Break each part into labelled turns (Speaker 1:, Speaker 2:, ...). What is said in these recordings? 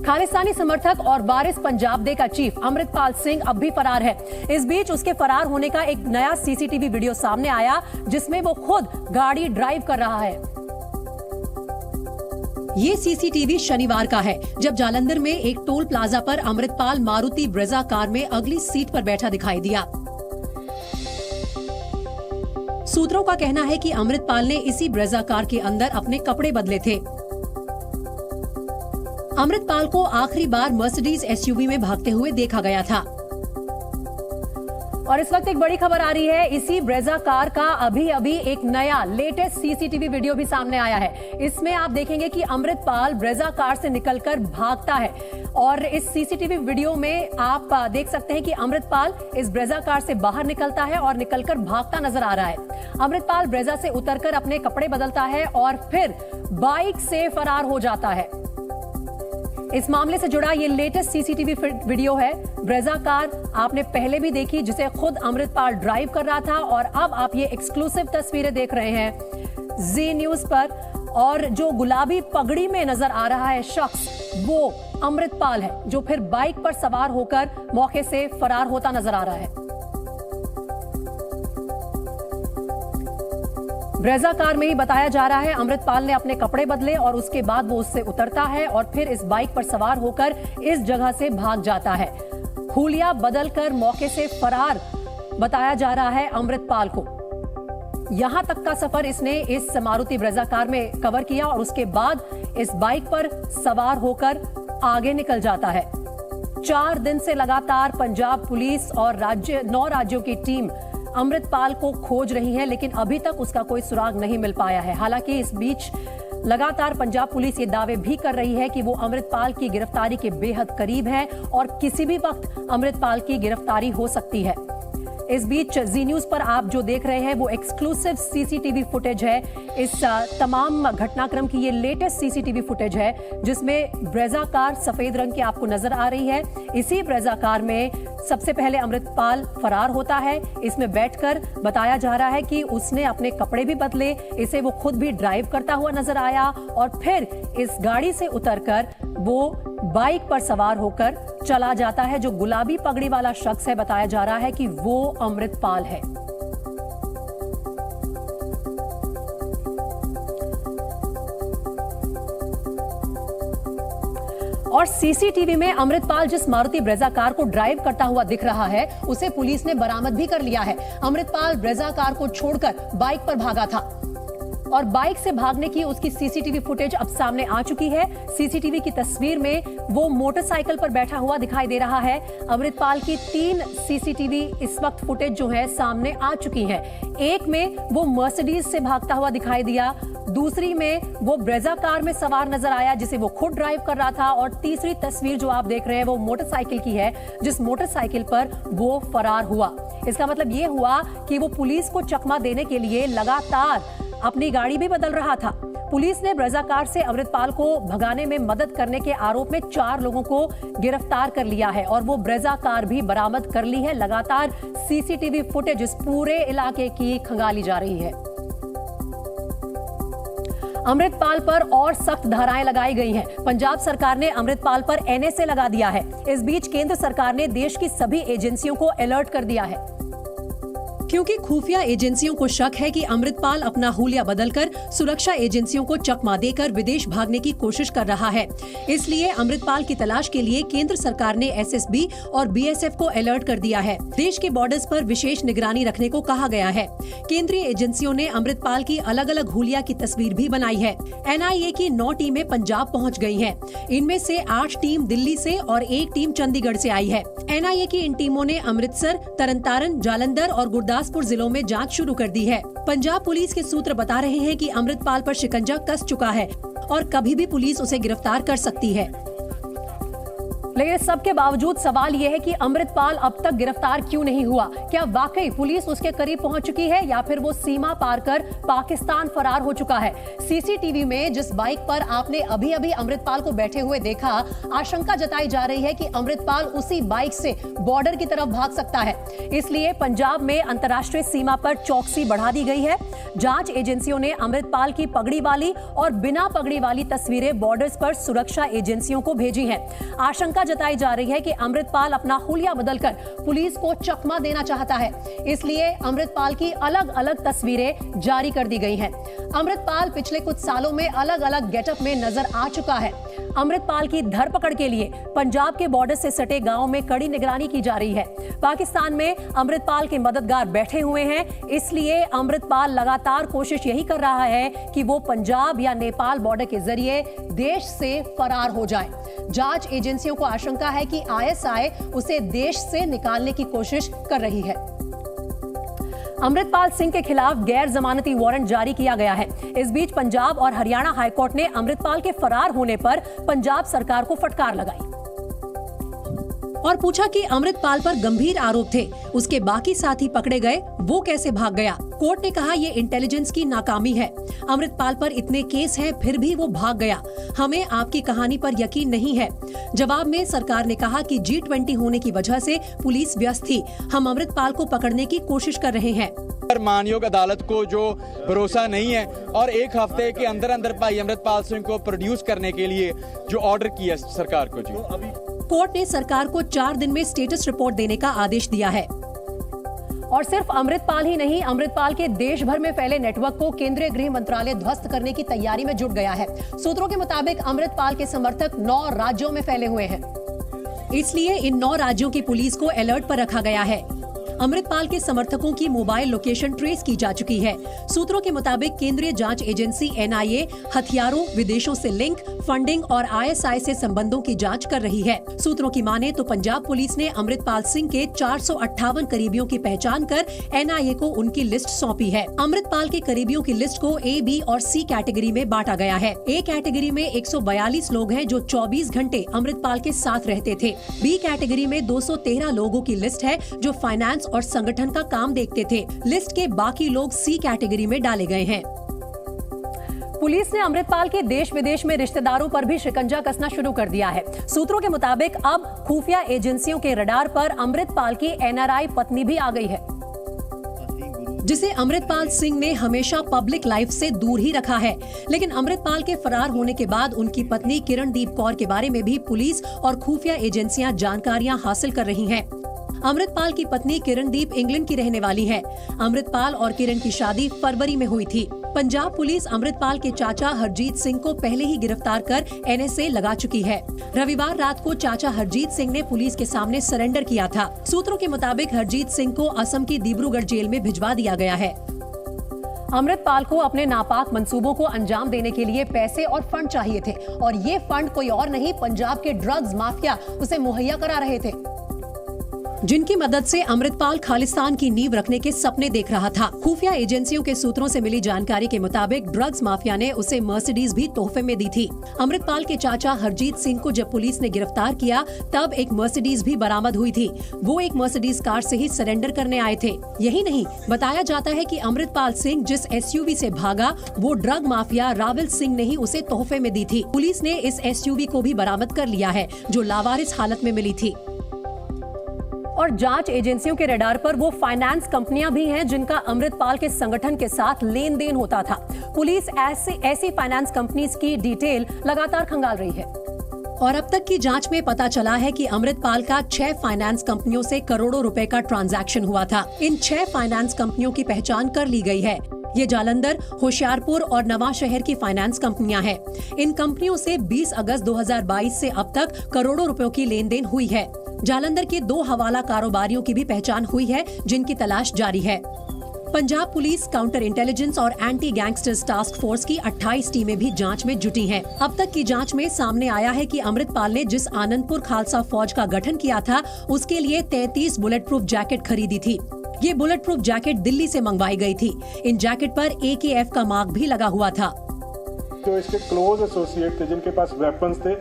Speaker 1: खालिस्तानी समर्थक और वारिस पंजाब डे का चीफ अमृतपाल सिंह अब भी फरार है। इस बीच उसके फरार होने का एक नया सीसीटीवी वीडियो सामने आया जिसमें वो खुद गाड़ी ड्राइव कर रहा है। ये सीसीटीवी शनिवार का है, जब जालंधर में एक टोल प्लाजा पर अमृतपाल मारुति ब्रेजा कार में अगली सीट पर बैठा दिखाई दिया। सूत्रों का कहना है कि अमृतपाल ने इसी ब्रेजा कार के अंदर अपने कपड़े बदले थे। अमृतपाल को आखिरी बार मर्सिडीज एसयूवी में भागते हुए देखा गया था। और इस वक्त एक बड़ी खबर आ रही है, इसी ब्रेजा कार का अभी एक नया लेटेस्ट सीसीटीवी वीडियो भी सामने आया है। इसमें आप देखेंगे कि अमृतपाल ब्रेजा कार से निकलकर भागता है और इस सीसीटीवी वीडियो में आप देख सकते हैं कि अमृतपाल इस ब्रेजा कार से बाहर निकलता है और निकलकर भागता नजर आ रहा है। अमृतपाल ब्रेजा से उतरकर अपने कपड़े बदलता है और फिर बाइक से फरार हो जाता है। इस मामले से जुड़ा ये लेटेस्ट सीसीटीवी वीडियो है। ब्रेजा कार आपने पहले भी देखी जिसे खुद अमृतपाल ड्राइव कर रहा था और अब आप ये एक्सक्लूसिव तस्वीरें देख रहे हैं जी न्यूज पर। और जो गुलाबी पगड़ी में नजर आ रहा है शख्स, वो अमृतपाल है जो फिर बाइक पर सवार होकर मौके से फरार होता नजर आ रहा है। ब्रेजा कार में ही बताया जा रहा है अमृतपाल ने अपने कपड़े बदले और उसके बाद वो उससे उतरता है और फिर इस बाइक पर सवार होकर इस जगह से भाग जाता है। हुलिया बदलकर मौके से फरार बताया जा रहा है अमृतपाल को। यहां तक का सफर इसने इस मारुति ब्रेजा कार में कवर किया और उसके बाद इस बाइक पर सवार होकर आगे निकल जाता है। 4 दिन से लगातार पंजाब पुलिस और 9 राज्यों की टीम अमृतपाल को खोज रही है, लेकिन अभी तक उसका कोई सुराग नहीं मिल पाया है। हालांकि इस बीच लगातार पंजाब पुलिस ये दावे भी कर रही है कि वो अमृतपाल की गिरफ्तारी के बेहद करीब है और किसी भी वक्त अमृतपाल की गिरफ्तारी हो सकती है। इस बीच जी न्यूज पर आप जो देख रहे हैं वो एक्सक्लूसिव सीसीटीवी फुटेज है। इस तमाम घटनाक्रम की ये लेटेस्ट सीसीटीवी फुटेज है जिसमें ब्रेजा कार सफेद रंग की आपको नजर आ रही है। इसी ब्रेजा कार में सबसे पहले अमृतपाल फरार होता है। इसमें बैठकर बताया जा रहा है कि उसने अपने कपड़े भी बदले, इसे वो खुद भी ड्राइव करता हुआ नजर आया और फिर इस गाड़ी से उतरकर वो बाइक पर सवार होकर चला जाता है। जो गुलाबी पगड़ी वाला शख्स है, बताया जा रहा है कि वो अमृतपाल है। और सीसीटीवी में अमृतपाल जिस मारुति ब्रेजा कार को ड्राइव करता हुआ दिख रहा है उसे पुलिस ने बरामद भी कर लिया है। अमृतपाल ब्रेजा कार को छोड़कर बाइक पर भागा था और बाइक से भागने की उसकी सीसीटीवी फुटेज अब सामने आ चुकी है। सीसीटीवी की तस्वीर में वो मोटरसाइकिल पर बैठा हुआ दिखाई दे रहा है। अमृतपाल की 3 सीसीटीवी इस वक्त फुटेज जो है सामने आ चुकी है। एक में वो मर्सिडीज से भागता हुआ दिखाई दिया, दूसरी में वो ब्रेजा कार में सवार नजर आया जिसे वो खुद ड्राइव कर रहा था और तीसरी तस्वीर जो आप देख रहे हैं वो मोटरसाइकिल की है जिस मोटरसाइकिल पर वो फरार हुआ। इसका मतलब ये हुआ कि वो पुलिस को चकमा देने के लिए लगातार अपनी गाड़ी भी बदल रहा था। पुलिस ने ब्रेजा कार से अमृतपाल को भगाने में मदद करने के आरोप में 4 लोगों को गिरफ्तार कर लिया है और वो ब्रेजा कार भी बरामद कर ली है। लगातार सीसीटीवी फुटेज इस पूरे इलाके की खंगाली जा रही है। अमृतपाल पर और सख्त धाराएं लगाई गई हैं। पंजाब सरकार ने अमृतपाल पर एनएसए लगा दिया है। इस बीच केंद्र सरकार ने देश की सभी एजेंसियों को अलर्ट कर दिया है क्योंकि खुफिया एजेंसियों को शक है कि अमृतपाल अपना हुलिया बदलकर सुरक्षा एजेंसियों को चकमा देकर विदेश भागने की कोशिश कर रहा है। इसलिए अमृतपाल की तलाश के लिए केंद्र सरकार ने एसएसबी और बीएसएफ को अलर्ट कर दिया है। देश के बॉर्डर्स पर विशेष निगरानी रखने को कहा गया है। केंद्रीय एजेंसियों ने अमृतपाल की अलग अलग हुलिया की तस्वीर भी बनाई है। एनआईए की 9 टीमें पंजाब पहुँच गयी है। इनमें से 8 टीम दिल्ली से और 1 टीम चंडीगढ़ से आई है। एनआईए की इन टीमों ने अमृतसर, तरनतारन, जालंधर और गुरदासपुर जिलों में जांच शुरू कर दी है। पंजाब पुलिस के सूत्र बता रहे हैं कि अमृतपाल पर शिकंजा कस चुका है और कभी भी पुलिस उसे गिरफ्तार कर सकती है। लेकिन इस सब के बावजूद सवाल यह है कि अमृतपाल अब तक गिरफ्तार क्यों नहीं हुआ? क्या वाकई पुलिस उसके करीब पहुंच चुकी है या फिर वो सीमा पार कर पाकिस्तान फरार हो चुका है? सीसीटीवी में जिस बाइक पर आपने अभी अभी अमृतपाल को बैठे हुए देखा, आशंका जताई जा रही है कि अमृतपाल उसी बाइक से बॉर्डर की तरफ भाग सकता है। इसलिए पंजाब में अंतर्राष्ट्रीय सीमा पर चौकसी बढ़ा दी गई है। जांच एजेंसियों ने अमृतपाल की पगड़ी वाली और बिना पगड़ी वाली तस्वीरें बॉर्डर्स पर सुरक्षा एजेंसियों को भेजी हैं। आशंका जताई जा रही है कि अमृतपाल अपना हुलिया बदलकर पुलिस को चकमा देना चाहता है, इसलिए अमृतपाल की अलग अलग तस्वीरें जारी कर दी गई हैं। अमृतपाल पिछले कुछ सालों में अलग अलग गेटअप में नजर आ चुका है। अमृतपाल की धरपकड़ के लिए पंजाब के बॉर्डर से सटे गांव में कड़ी निगरानी की जा रही है। पाकिस्तान में अमृतपाल के मददगार बैठे हुए हैं, इसलिए अमृतपाल लगातार कोशिश यही कर रहा है कि वो पंजाब या नेपाल बॉर्डर के जरिए देश से फरार हो जाए। जांच एजेंसियों को आशंका है कि आईएसआई उसे देश से निकालने की कोशिश कर रही है। अमृतपाल सिंह के खिलाफ गैर जमानती वारंट जारी किया गया है। इस बीच पंजाब और हरियाणा हाईकोर्ट ने अमृतपाल के फरार होने पर पंजाब सरकार को फटकार लगाई और पूछा कि अमृतपाल पर गंभीर आरोप थे, उसके बाकी साथी पकड़े गए, वो कैसे भाग गया? कोर्ट ने कहा ये इंटेलिजेंस की नाकामी है। अमृतपाल पर इतने केस हैं, फिर भी वो भाग गया। हमें आपकी कहानी पर यकीन नहीं है। जवाब में सरकार ने कहा कि G20 होने की वजह से पुलिस व्यस्त थी। हम अमृतपाल को पकड़ने की कोशिश कर रहे हैं।
Speaker 2: मानयोग अदालत को जो भरोसा नहीं है और एक हफ्ते के अंदर अंदर भाई अमृतपाल सिंह को प्रोड्यूस करने के लिए जो ऑर्डर किया सरकार को जी।
Speaker 1: कोर्ट ने सरकार को 4 दिन में स्टेटस रिपोर्ट देने का आदेश दिया है। और सिर्फ अमृतपाल ही नहीं, अमृतपाल के देश भर में फैले नेटवर्क को केंद्रीय गृह मंत्रालय ध्वस्त करने की तैयारी में जुट गया है। सूत्रों के मुताबिक अमृतपाल के समर्थक 9 राज्यों में फैले हुए हैं, इसलिए इन 9 राज्यों की पुलिस को अलर्ट पर रखा गया है। अमृतपाल के समर्थकों की मोबाइल लोकेशन ट्रेस की जा चुकी है। सूत्रों के मुताबिक केंद्रीय जांच एजेंसी NIA हथियारों, विदेशों से लिंक, फंडिंग और ISI से संबंधों की जांच कर रही है। सूत्रों की माने तो पंजाब पुलिस ने अमृतपाल सिंह के 458 करीबियों की पहचान कर NIA को उनकी लिस्ट सौंपी है। अमृतपाल के करीबियों की लिस्ट को A, B और C कैटेगरी में बांटा गया है। A कैटेगरी में 142 लोग हैं जो 24 घंटे अमृतपाल के साथ रहते थे। B कैटेगरी में 213 लोगों की लिस्ट है जो फाइनेंस और संगठन का काम देखते थे। लिस्ट के बाकी लोग C कैटेगरी में डाले गए हैं। पुलिस ने अमृतपाल के देश विदेश में रिश्तेदारों पर भी शिकंजा कसना शुरू कर दिया है। सूत्रों के मुताबिक अब खुफिया एजेंसियों के रडार पर अमृतपाल की NRI पत्नी भी आ गई है, जिसे अमृतपाल सिंह ने हमेशा पब्लिक लाइफ से दूर ही रखा है। लेकिन अमृतपाल के फरार होने के बाद उनकी पत्नी किरणदीप कौर के बारे में भी पुलिस और खुफिया एजेंसियां जानकारियां हासिल कर रही हैं। अमृतपाल की पत्नी किरणदीप इंग्लैंड की रहने वाली है। अमृतपाल और किरण की शादी फरवरी में हुई थी। पंजाब पुलिस अमृतपाल के चाचा हरजीत सिंह को पहले ही गिरफ्तार कर NSA लगा चुकी है। रविवार रात को चाचा हरजीत सिंह ने पुलिस के सामने सरेंडर किया था। सूत्रों के मुताबिक हरजीत सिंह को असम की डिब्रूगढ़ जेल में भिजवा दिया गया है। अमृतपाल को अपने नापाक मंसूबों को अंजाम देने के लिए पैसे और फंड चाहिए थे और ये फंड कोई और नहीं, पंजाब के ड्रग्स माफिया उसे मुहैया करा रहे थे, जिनकी मदद से अमृतपाल खालिस्तान की नींव रखने के सपने देख रहा था। खुफिया एजेंसियों के सूत्रों से मिली जानकारी के मुताबिक ड्रग्स माफिया ने उसे मर्सिडीज भी तोहफे में दी थी। अमृतपाल के चाचा हरजीत सिंह को जब पुलिस ने गिरफ्तार किया तब एक मर्सिडीज भी बरामद हुई थी। वो एक मर्सिडीज कार से ही सरेंडर करने आए थे। यही नहीं, बताया जाता है कि अमृतपाल सिंह जिस SUV से भागा वो ड्रग माफिया रावल सिंह ने ही उसे तोहफे में दी थी। पुलिस ने इस SUV को भी बरामद कर लिया है जो लावारिस हालत में मिली थी। और जांच एजेंसियों के रडार पर वो फाइनेंस कंपनियां भी हैं जिनका अमृतपाल के संगठन के साथ लेन देन होता था। पुलिस ऐसी फाइनेंस कंपनीज की डिटेल लगातार खंगाल रही है और अब तक की जांच में पता चला है कि अमृतपाल का 6 फाइनेंस कंपनियों से करोड़ों रुपए का ट्रांजैक्शन हुआ था। इन 6 फाइनेंस कंपनियों की पहचान कर ली गई है। ये जालंधर, होशियारपुर और नवांशहर की फाइनेंस कंपनियां हैं। इन कंपनियों से 20 अगस्त 2022 से अब तक करोड़ों रुपयों की लेन देन हुई है। जालंधर के 2 हवाला कारोबारियों की भी पहचान हुई है जिनकी तलाश जारी है। पंजाब पुलिस, काउंटर इंटेलिजेंस और एंटी गैंगस्टर्स टास्क फोर्स की 28 टीमें भी जांच में जुटी हैं। अब तक की जांच में सामने आया है कि अमृतपाल ने जिस आनंदपुर खालसा फौज का गठन किया था उसके लिए 33 बुलेट प्रूफ जैकेट खरीदी थी। ये बुलेट प्रूफ जैकेट दिल्ली से मंगवाई गई थी। इन जैकेट पर AKF का मार्क भी लगा हुआ था।
Speaker 3: जो इसके क्लोज एसोसिएट थे, जिनके पास वेपन्स थे,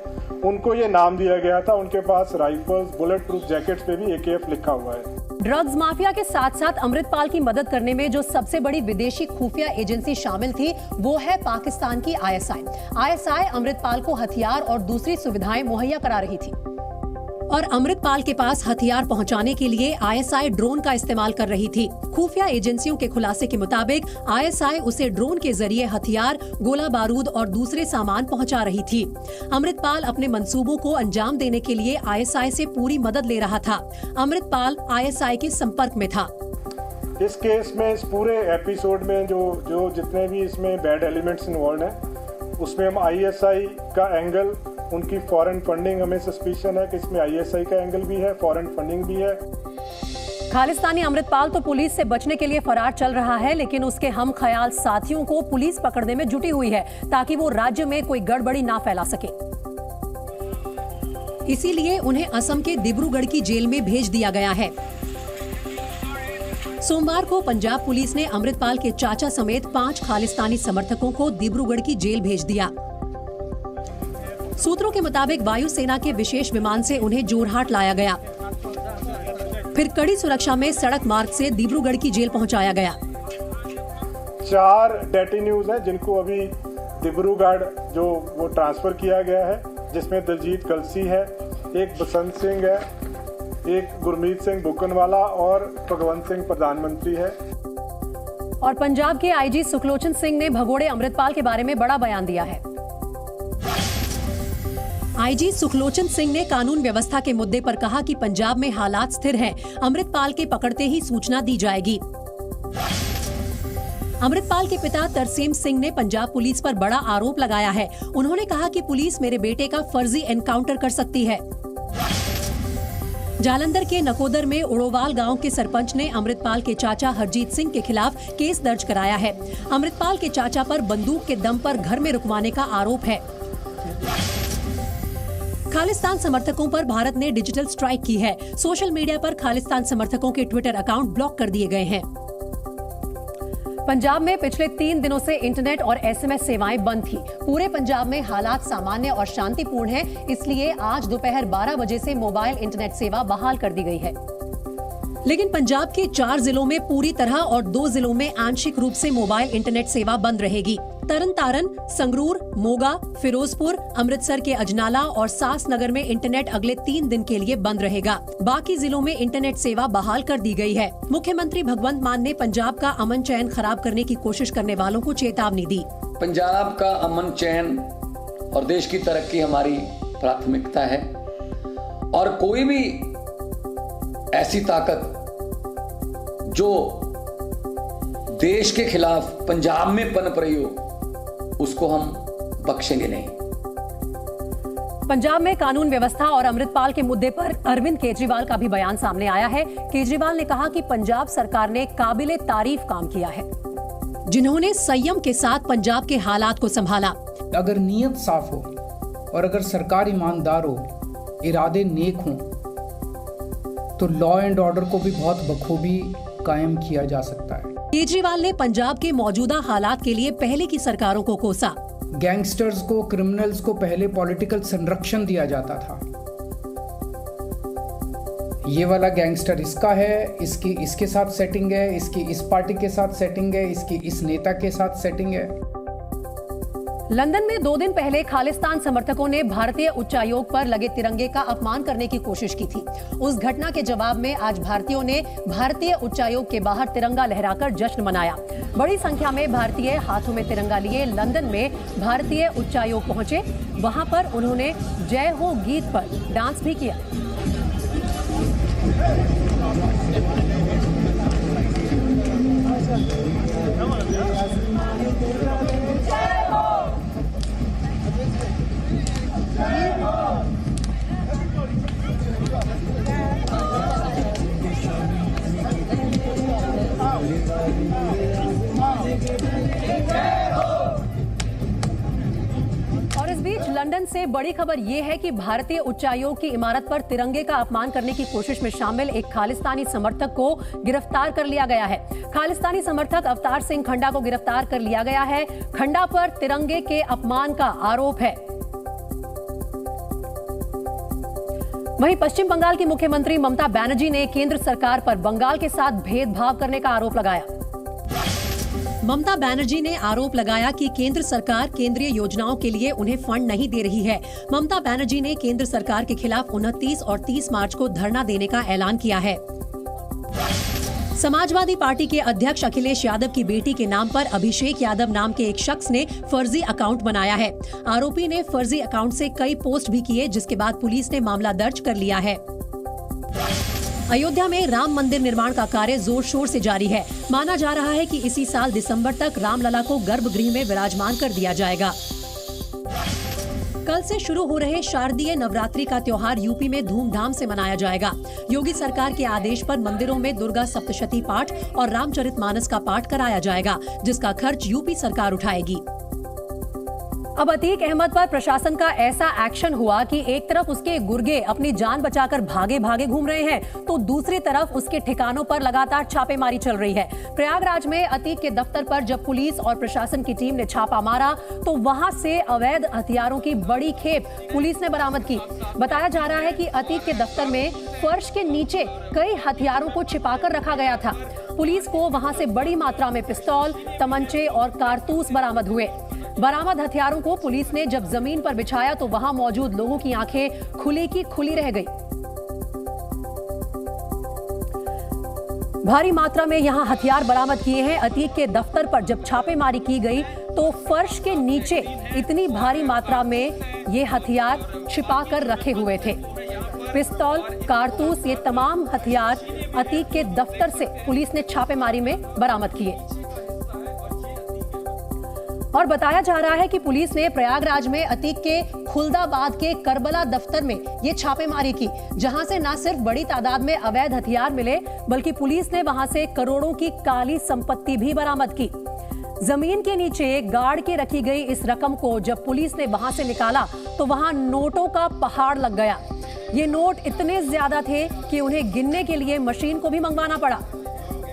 Speaker 3: उनको ये नाम दिया गया था। उनके पास राइफल्स, बुलेट प्रूफ जैकेट्स पे भी AKF लिखा हुआ है।
Speaker 1: ड्रग्स माफिया के साथ साथ अमृतपाल की मदद करने में जो सबसे बड़ी विदेशी खुफिया एजेंसी शामिल थी वो है पाकिस्तान की ISI। ISI अमृतपाल को हथियार और दूसरी सुविधाएं मुहैया करा रही थी और अमृतपाल के पास हथियार पहुंचाने के लिए ISI ड्रोन का इस्तेमाल कर रही थी। खुफिया एजेंसियों के खुलासे के मुताबिक ISI उसे ड्रोन के जरिए हथियार, गोला बारूद और दूसरे सामान पहुंचा रही थी। अमृतपाल अपने मंसूबों को अंजाम देने के लिए ISI से पूरी मदद ले रहा था। अमृतपाल ISI के संपर्क में था।
Speaker 3: इस केस में, इस पूरे एपिसोड में जो जितने भी इसमें बैड एलिमेंट्स इन्वॉल्व हैं, उसमें हम ISI का एंगल, उनकी फॉरेन फंडिंग, हमें सस्पिशन है कि इसमें ISI का एंगल भी है, फॉरेन फंडिंग भी है।
Speaker 1: खालिस्तानी अमृतपाल तो पुलिस से बचने के लिए फरार चल रहा है, लेकिन उसके हम ख्याल साथियों को पुलिस पकड़ने में जुटी हुई है ताकि वो राज्य में कोई गड़बड़ी ना फैला सके। इसीलिए उन्हें असम के डिब्रूगढ़ की जेल में भेज दिया गया है। सोमवार को पंजाब पुलिस ने अमृतपाल के चाचा समेत 5 खालिस्तानी समर्थकों को डिब्रूगढ़ की जेल भेज दिया। सूत्रों के मुताबिक वायुसेना के विशेष विमान से उन्हें जोरहाट लाया गया, फिर कड़ी सुरक्षा में सड़क मार्ग से डिब्रूगढ़ की जेल पहुंचाया गया।
Speaker 3: 4 डेटिन्यूज हैं जिनको अभी डिब्रूगढ़ जो वो ट्रांसफर किया गया है, जिसमें दिलजीत कलसी है, एक बसंत सिंह है, एक गुरमीत सिंह बुकनवाला और भगवंत सिंह प्रधानमंत्री है।
Speaker 1: और पंजाब के IG सुखलोचन सिंह ने भगोड़े अमृतपाल के बारे में बड़ा बयान दिया है। IG सुखलोचन सिंह ने कानून व्यवस्था के मुद्दे पर कहा कि पंजाब में हालात स्थिर हैं, अमृतपाल के पकड़ते ही सूचना दी जाएगी। अमृतपाल के पिता तरसेम सिंह ने पंजाब पुलिस पर बड़ा आरोप लगाया है। उन्होंने कहा कि पुलिस मेरे बेटे का फर्जी एनकाउंटर कर सकती है। जालंधर के नकोदर में उड़ोवाल गांव के सरपंच ने अमृतपाल के चाचा हरजीत सिंह के खिलाफ केस दर्ज कराया है। अमृतपाल के चाचा पर बंदूक के दम पर घर में रुकवाने का आरोप है। खालिस्तान समर्थकों पर भारत ने डिजिटल स्ट्राइक की है। सोशल मीडिया पर खालिस्तान समर्थकों के ट्विटर अकाउंट ब्लॉक कर दिए गए हैं। पंजाब में पिछले 3 दिनों से इंटरनेट और SMS सेवाएं बंद थी। पूरे पंजाब में हालात सामान्य और शांतिपूर्ण हैं, इसलिए आज दोपहर 12 बजे से मोबाइल इंटरनेट सेवा बहाल कर दी गई है। लेकिन पंजाब के 4 जिलों में पूरी तरह और 2 जिलों में आंशिक रूप से मोबाइल इंटरनेट सेवा बंद रहेगी। तरन तारन, संगरूर, मोगा, फिरोजपुर, अमृतसर के अजनाला और सास नगर में इंटरनेट अगले 3 दिन के लिए बंद रहेगा। बाकी जिलों में इंटरनेट सेवा बहाल कर दी गई है। मुख्यमंत्री भगवंत मान ने पंजाब का अमन चैन खराब करने की कोशिश करने वालों को चेतावनी दी।
Speaker 4: पंजाब का अमन चैन और देश की तरक्की हमारी प्राथमिकता है और कोई भी ऐसी ताकत जो देश के खिलाफ पंजाब में पनप रही हो उसको हम बख्शेंगे नहीं।
Speaker 1: पंजाब में कानून व्यवस्था और अमृतपाल के मुद्दे पर अरविंद केजरीवाल का भी बयान सामने आया है। केजरीवाल ने कहा कि पंजाब सरकार ने काबिले तारीफ काम किया है, जिन्होंने संयम के साथ पंजाब के हालात को संभाला।
Speaker 5: अगर नीयत साफ हो और अगर सरकार ईमानदार हो, इरादे नेक हों, तो लॉ एंड ऑर्डर को भी बहुत बखूबी कायम किया जा सकता है।
Speaker 1: केजरीवाल ने पंजाब के मौजूदा हालात के लिए पहले की सरकारों को कोसा।
Speaker 5: गैंगस्टर्स को, क्रिमिनल्स को पहले पॉलिटिकल संरक्षण दिया जाता था। ये वाला गैंगस्टर इसका है, इसकी इसके साथ सेटिंग है, इसकी इस पार्टी के साथ सेटिंग है, इसकी इस नेता के साथ सेटिंग है।
Speaker 1: लंदन में 2 दिन पहले खालिस्तान समर्थकों ने भारतीय उच्चायोग पर लगे तिरंगे का अपमान करने की कोशिश की थी। उस घटना के जवाब में आज भारतीयों ने भारतीय उच्चायोग के बाहर तिरंगा लहराकर जश्न मनाया। बड़ी संख्या में भारतीय हाथों में तिरंगा लिए लंदन में भारतीय उच्चायोग पहुंचे। वहां पर उन्होंने जय हो गीत पर डांस भी किया। और इस बीच लंदन लंदन से बड़ी खबर यह है कि भारतीय उच्चायोग की इमारत पर तिरंगे का अपमान करने की कोशिश में शामिल एक खालिस्तानी समर्थक को गिरफ्तार कर लिया गया है। खालिस्तानी समर्थक अवतार सिंह खंडा को गिरफ्तार कर लिया गया है। खंडा पर तिरंगे के अपमान का आरोप है। वहीं पश्चिम बंगाल की मुख्यमंत्री ममता बनर्जी ने केंद्र सरकार पर बंगाल के साथ भेदभाव करने का आरोप लगाया। ममता बनर्जी ने आरोप लगाया कि केंद्र सरकार केंद्रीय योजनाओं के लिए उन्हें फंड नहीं दे रही है। ममता बनर्जी ने केंद्र सरकार के खिलाफ 29 और 30 मार्च को धरना देने का ऐलान किया है। समाजवादी पार्टी के अध्यक्ष अखिलेश यादव की बेटी के नाम पर अभिषेक यादव नाम के एक शख्स ने फर्जी अकाउंट बनाया है। आरोपी ने फर्जी अकाउंट से कई पोस्ट भी किए, जिसके बाद पुलिस ने मामला दर्ज कर लिया है। अयोध्या में राम मंदिर निर्माण का कार्य जोर शोर से जारी है। माना जा रहा है कि इसी साल दिसंबर तक रामलला को गर्भगृह में विराजमान कर दिया जाएगा। कल से शुरू हो रहे शारदीय नवरात्रि का त्योहार यूपी में धूमधाम से मनाया जाएगा। योगी सरकार के आदेश पर मंदिरों में दुर्गा सप्तशती पाठ और रामचरितमानस का पाठ कराया जाएगा, जिसका खर्च यूपी सरकार उठाएगी। अब अतीक अहमद पर प्रशासन का ऐसा एक्शन हुआ कि एक तरफ उसके गुर्गे अपनी जान बचाकर भागे भागे घूम रहे हैं, तो दूसरी तरफ उसके ठिकानों पर लगातार छापेमारी चल रही है। प्रयागराज में अतीक के दफ्तर पर जब पुलिस और प्रशासन की टीम ने छापा मारा तो वहां से अवैध हथियारों की बड़ी खेप पुलिस ने बरामद की। बताया जा रहा है कि अतीक के दफ्तर में फर्श के नीचे कई हथियारों को छिपाकर रखा गया था। पुलिस को वहां से बड़ी मात्रा में पिस्तौल, तमंचे और कारतूस बरामद हुए। बरामद हथियारों को पुलिस ने जब जमीन पर बिछाया तो वहां मौजूद लोगों की आंखें खुली की खुली रह गई। भारी मात्रा में यहां हथियार बरामद किए हैं। अतीक के दफ्तर पर जब छापेमारी की गई तो फर्श के नीचे इतनी भारी मात्रा में ये हथियार छिपा कर रखे हुए थे। पिस्तौल, कारतूस, ये तमाम हथियार अतीक के दफ्तर से पुलिस ने छापेमारी में बरामद किए। और बताया जा रहा है कि पुलिस ने प्रयागराज में अतीक के खुलदाबाद के करबला दफ्तर में ये छापेमारी की, जहां से न सिर्फ बड़ी तादाद में अवैध हथियार मिले, बल्कि पुलिस ने वहां से करोड़ों की काली संपत्ति भी बरामद की। जमीन के नीचे गाड़ के रखी गई इस रकम को जब पुलिस ने वहां से निकाला तो वहां नोटों का पहाड़ लग गया। ये नोट इतने ज्यादा थे कि उन्हें गिनने के लिए मशीन को भी मंगवाना पड़ा।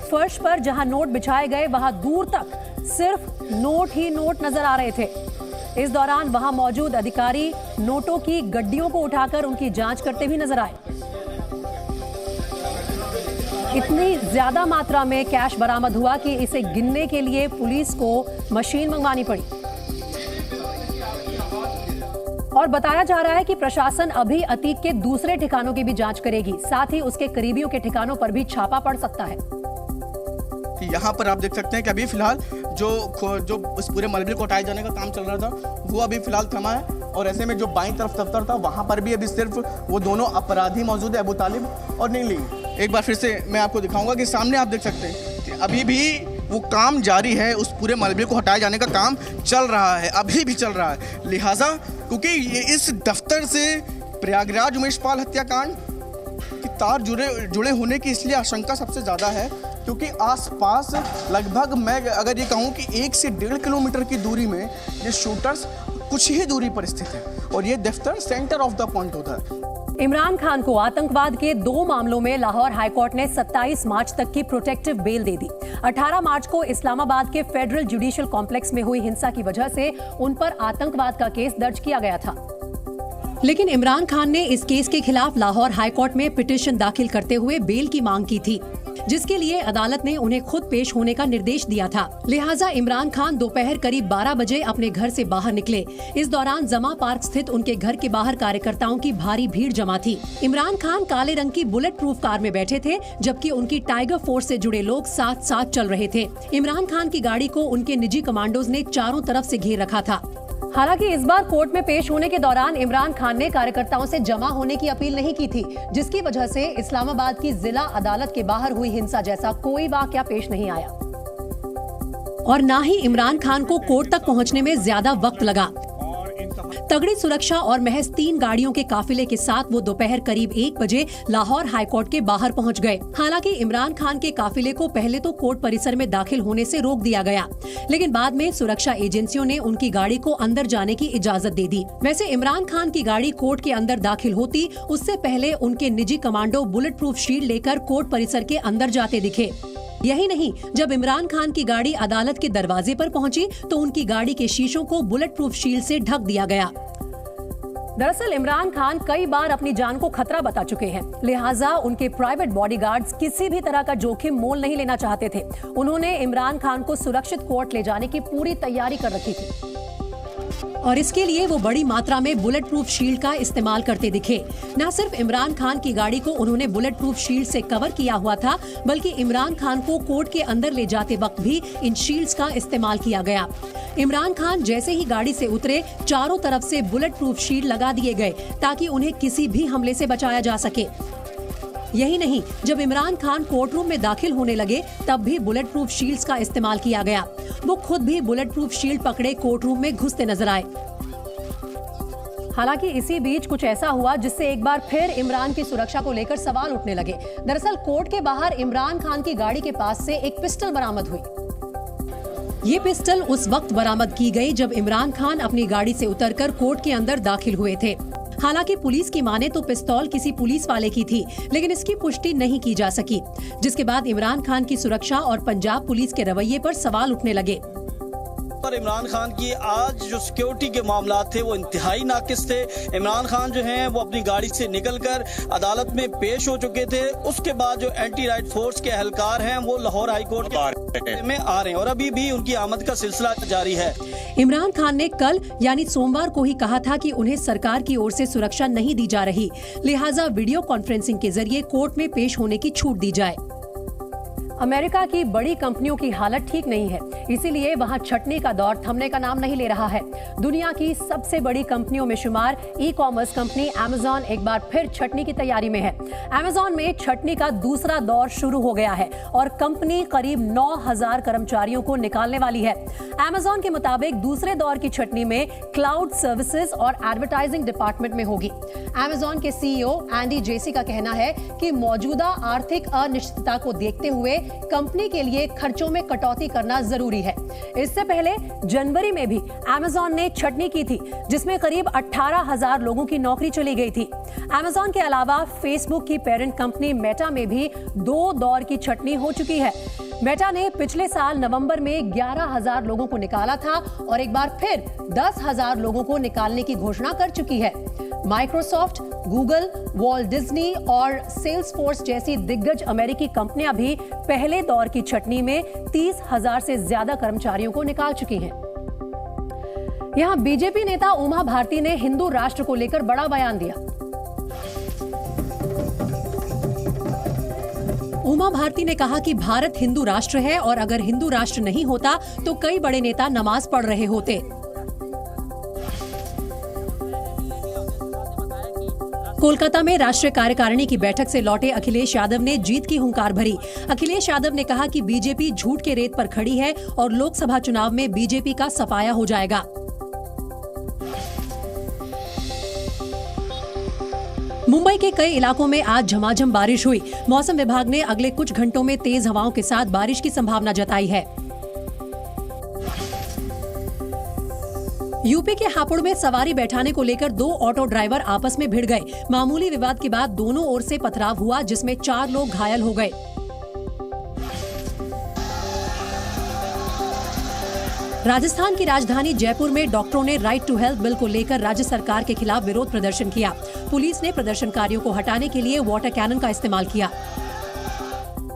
Speaker 1: फर्श पर जहां नोट बिछाए गए वहां दूर तक सिर्फ नोट ही नोट नजर आ रहे थे। इस दौरान वहां मौजूद अधिकारी नोटों की गड्डियों को उठाकर उनकी जांच करते भी नजर आए। इतनी ज्यादा मात्रा में कैश बरामद हुआ कि इसे गिनने के लिए पुलिस को मशीन मंगवानी पड़ी। और बताया जा रहा है कि प्रशासन अभी अतीक के दूसरे ठिकानों की भी जांच करेगी, साथ ही उसके करीबियों के ठिकानों पर भी छापा पड़ सकता है।
Speaker 6: यहाँ पर आप देख सकते हैं कि अभी फिलहाल जो उस पूरे मलबे को हटाए जाने का काम चल रहा था वो अभी फिलहाल थमा है। और ऐसे में जो बाईं तरफ दफ्तर था वहाँ पर भी अभी सिर्फ वो दोनों अपराधी मौजूद है, अबू तालिब और नीली। एक बार फिर से मैं आपको दिखाऊंगा कि सामने आप देख सकते हैं कि अभी भी वो काम जारी है, उस पूरे मलबे को हटाए जाने का काम चल रहा है, अभी भी चल रहा है। लिहाजा क्योंकि ये इस दफ्तर से प्रयागराज उमेश पाल हत्याकांड की तार जुड़े होने की इसलिए आशंका सबसे ज़्यादा है क्योंकि आसपास लगभग मैं अगर ये कहूँ कि 1 से 1.5 किलोमीटर की दूरी में ये शूटर्स कुछ ही दूरी पर स्थित है और ये दफ्तर सेंटर ऑफ द पॉइंट होता है।
Speaker 1: इमरान खान को आतंकवाद के 2 मामलों में लाहौर हाईकोर्ट ने 27 मार्च तक की प्रोटेक्टिव बेल दे दी। 18 मार्च को इस्लामाबाद के फेडरल जुडिशियल कॉम्प्लेक्स में हुई हिंसा की वजह से उन पर आतंकवाद का केस दर्ज किया गया था। लेकिन इमरान खान ने इस केस के खिलाफ लाहौर हाईकोर्ट में पिटीशन दाखिल करते हुए बेल की मांग की थी, जिसके लिए अदालत ने उन्हें खुद पेश होने का निर्देश दिया था। लिहाजा इमरान खान दोपहर करीब 12 बजे अपने घर से बाहर निकले। इस दौरान जमा पार्क स्थित उनके घर के बाहर कार्यकर्ताओं की भारी भीड़ जमा थी। इमरान खान काले रंग की बुलेट प्रूफ कार में बैठे थे, जबकि उनकी टाइगर फोर्स से जुड़े लोग साथ साथ चल रहे थे। इमरान खान की गाड़ी को उनके निजी कमांडोज ने चारों तरफ से घेर रखा था। हालांकि इस बार कोर्ट में पेश होने के दौरान इमरान खान ने कार्यकर्ताओं से जमा होने की अपील नहीं की थी, जिसकी वजह से इस्लामाबाद की जिला अदालत के बाहर हुई हिंसा जैसा कोई वाकया पेश नहीं आया और न ही इमरान खान को कोर्ट तक पहुंचने में ज्यादा वक्त लगा। तगड़ी सुरक्षा और महज 3 गाड़ियों के काफिले के साथ वो दोपहर करीब 1 बजे लाहौर हाईकोर्ट के बाहर पहुंच गए। हालांकि इमरान खान के काफिले को पहले तो कोर्ट परिसर में दाखिल होने से रोक दिया गया, लेकिन बाद में सुरक्षा एजेंसियों ने उनकी गाड़ी को अंदर जाने की इजाजत दे दी। वैसे इमरान खान की गाड़ी कोर्ट के अंदर दाखिल होती उससे पहले उनके निजी कमांडो बुलेट प्रूफ शील्ड लेकर कोर्ट परिसर के अंदर जाते दिखे। यही नहीं, जब इमरान खान की गाड़ी अदालत के दरवाजे पर पहुंची तो उनकी गाड़ी के शीशों को बुलेट प्रूफ शील्ड से ढक दिया गया। दरअसल इमरान खान कई बार अपनी जान को खतरा बता चुके हैं, लिहाजा उनके प्राइवेट बॉडीगार्ड्स किसी भी तरह का जोखिम मोल नहीं लेना चाहते थे। उन्होंने इमरान खान को सुरक्षित कोर्ट ले जाने की पूरी तैयारी कर रखी थी और इसके लिए वो बड़ी मात्रा में बुलेट प्रूफ शील्ड का इस्तेमाल करते दिखे। न सिर्फ इमरान खान की गाड़ी को उन्होंने बुलेट प्रूफ शील्ड से कवर किया हुआ था, बल्कि इमरान खान को कोर्ट के अंदर ले जाते वक्त भी इन शील्ड्स का इस्तेमाल किया गया। इमरान खान जैसे ही गाड़ी से उतरे, चारों तरफ से बुलेट प्रूफ शील्ड लगा दिए गए ताकि उन्हें किसी भी हमले से बचाया जा सके। यही नहीं, जब इमरान खान कोर्ट रूम में दाखिल होने लगे तब भी बुलेट प्रूफ शील्ड्स का इस्तेमाल किया गया। वो खुद भी बुलेट प्रूफ शील्ड पकड़े कोर्ट रूम में घुसते नजर आए। हालांकि इसी बीच कुछ ऐसा हुआ जिससे एक बार फिर इमरान की सुरक्षा को लेकर सवाल उठने लगे। दरअसल कोर्ट के बाहर इमरान खान की गाड़ी के पास से एक पिस्टल बरामद हुई। ये पिस्टल उस वक्त बरामद की गई जब इमरान खान अपनी गाड़ी से उतरकर कोर्ट के अंदर दाखिल हुए थे। हालांकि पुलिस की माने तो पिस्तौल किसी पुलिस वाले की थी, लेकिन इसकी पुष्टि नहीं की जा सकी, जिसके बाद इमरान खान की सुरक्षा और पंजाब पुलिस के रवैये पर सवाल उठने लगे।
Speaker 7: पर इमरान खान की आज जो सिक्योरिटी के मामला थे वो इंतहाई नाकिस थे। इमरान खान जो हैं वो अपनी गाड़ी से निकलकर अदालत में पेश हो चुके थे। उसके बाद जो एंटी राइट फोर्स के एहलकार हैं वो लाहौर हाई कोर्ट में आ रहे हैं और अभी भी उनकी आमद का सिलसिला जारी है।
Speaker 1: इमरान खान ने कल यानी सोमवार को ही कहा था कि उन्हें सरकार की ओर से सुरक्षा नहीं दी जा रही, लिहाजा वीडियो कॉन्फ्रेंसिंग के जरिए कोर्ट में पेश होने की छूट दी जाए। अमेरिका की बड़ी कंपनियों की हालत ठीक नहीं है, इसीलिए वहां छटनी का दौर थमने का नाम नहीं ले रहा है। दुनिया की सबसे बड़ी कंपनियों में शुमार ई कॉमर्स कंपनी अमेज़न एक बार फिर छटनी की तैयारी में है। अमेज़न में छटनी का दूसरा दौर शुरू हो गया है और कंपनी करीब 9,000 कर्मचारियों को निकालने वाली है। अमेज़न के मुताबिक दूसरे दौर की छटनी में क्लाउड सर्विसेज और एडवर्टाइजिंग डिपार्टमेंट में होगी। अमेज़न के CEO एंडी जेसी का कहना है कि मौजूदा आर्थिक अनिश्चितता को देखते हुए कंपनी के लिए खर्चों में कटौती करना जरूरी है। इससे पहले जनवरी में भी अमेज़न ने छटनी की थी, जिसमें करीब 18,000 लोगों की नौकरी चली गई थी। अमेज़न के अलावा फेसबुक की पेरेंट कंपनी मेटा में भी 2 दौर की छटनी हो चुकी है। मेटा ने पिछले साल नवंबर में 11,000 लोगों को निकाला था और एक बार फिर 10,000 लोगों को निकालने की घोषणा कर चुकी है। माइक्रोसॉफ्ट, गूगल, वॉल्ट डिज्नी और सेल्सफोर्स जैसी दिग्गज अमेरिकी कंपनियां भी पहले दौर की छटनी में 30,000 से ज्यादा कर्मचारियों को निकाल चुकी हैं। यहां बीजेपी नेता उमा भारती ने हिंदू राष्ट्र को लेकर बड़ा बयान दिया। उमा भारती ने कहा कि भारत हिंदू राष्ट्र है और अगर हिंदू राष्ट्र नहीं होता तो कई बड़े नेता नमाज पढ़ रहे होते। कोलकाता में राष्ट्रीय कार्यकारिणी की बैठक से लौटे अखिलेश यादव ने जीत की हुंकार भरी। अखिलेश यादव ने कहा कि बीजेपी झूठ के रेत पर खड़ी है और लोकसभा चुनाव में बीजेपी का सफाया हो जाएगा। मुंबई के कई इलाकों में आज झमाझम बारिश हुई। मौसम विभाग ने अगले कुछ घंटों में तेज हवाओं के साथ बारिश की संभावना जताई है। यूपी के हापुड़ में सवारी बैठाने को लेकर 2 ऑटो ड्राइवर आपस में भिड़ गए। मामूली विवाद के बाद दोनों ओर से पथराव हुआ, जिसमें 4 लोग घायल हो गए। राजस्थान की राजधानी जयपुर में डॉक्टरों ने राइट टू हेल्थ बिल को लेकर राज्य सरकार के खिलाफ विरोध प्रदर्शन किया। पुलिस ने प्रदर्शनकारियों को हटाने के लिए वाटर कैनन का इस्तेमाल किया।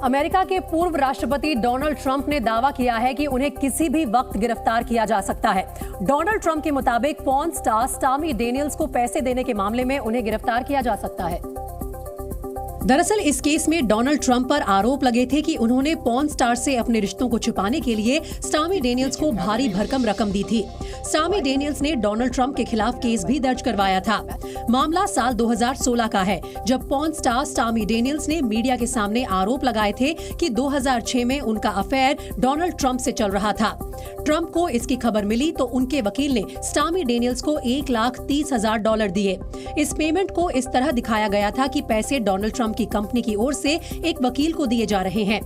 Speaker 1: अमेरिका के पूर्व राष्ट्रपति डोनाल्ड ट्रंप ने दावा किया है कि उन्हें किसी भी वक्त गिरफ्तार किया जा सकता है। डोनाल्ड ट्रंप के मुताबिक पॉर्न स्टार स्टॉर्मी डेनियल्स को पैसे देने के मामले में उन्हें गिरफ्तार किया जा सकता है। दरअसल इस केस में डोनाल्ड ट्रंप पर आरोप लगे थे कि उन्होंने पॉर्न स्टार से अपने रिश्तों को छुपाने के लिए स्टॉर्मी डैनियल्स को भारी भरकम रकम दी थी। स्टॉर्मी डैनियल्स ने डोनाल्ड ट्रंप के खिलाफ केस भी दर्ज करवाया था। मामला साल 2016 का है, जब पॉर्न स्टार स्टॉर्मी डैनियल्स ने मीडिया के सामने आरोप लगाए थे कि 2006 में उनका अफेयर डोनाल्ड ट्रंप से चल रहा था। ट्रंप को इसकी खबर मिली तो उनके वकील ने स्टॉर्मी डैनियल्स को $1,30,000 दिए। इस पेमेंट को इस तरह दिखाया गया था कि पैसे डोनाल्ड ट्रंप की कंपनी की ओर से एक वकील को दिए जा रहे हैं।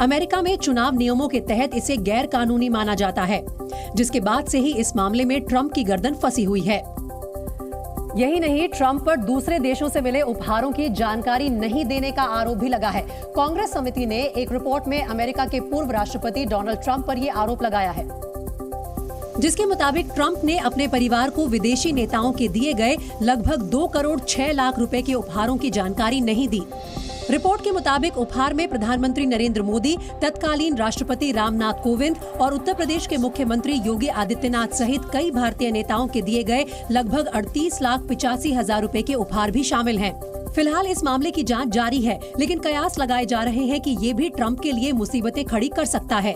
Speaker 1: अमेरिका में चुनाव नियमों के तहत इसे गैर कानूनी माना जाता है, जिसके बाद से ही इस मामले में ट्रंप की गर्दन फंसी हुई है। यही नहीं, ट्रंप पर दूसरे देशों से मिले उपहारों की जानकारी नहीं देने का आरोप भी लगा है। कांग्रेस समिति ने एक रिपोर्ट में अमेरिका के पूर्व राष्ट्रपति डोनाल्ड ट्रंप पर यह आरोप लगाया है, जिसके मुताबिक ट्रंप ने अपने परिवार को विदेशी नेताओं के दिए गए लगभग 2 करोड़ 6 लाख रुपए के उपहारों की जानकारी नहीं दी। रिपोर्ट के मुताबिक उपहार में प्रधानमंत्री नरेंद्र मोदी, तत्कालीन राष्ट्रपति रामनाथ कोविंद और उत्तर प्रदेश के मुख्यमंत्री योगी आदित्यनाथ सहित कई भारतीय नेताओं के दिए गए लगभग 38,85,000 रुपए के उपहार भी शामिल हैं। फिलहाल इस मामले की जांच जारी है, लेकिन कयास लगाए जा रहे हैं कि ये भी ट्रंप के लिए मुसीबतें खड़ी कर सकता है।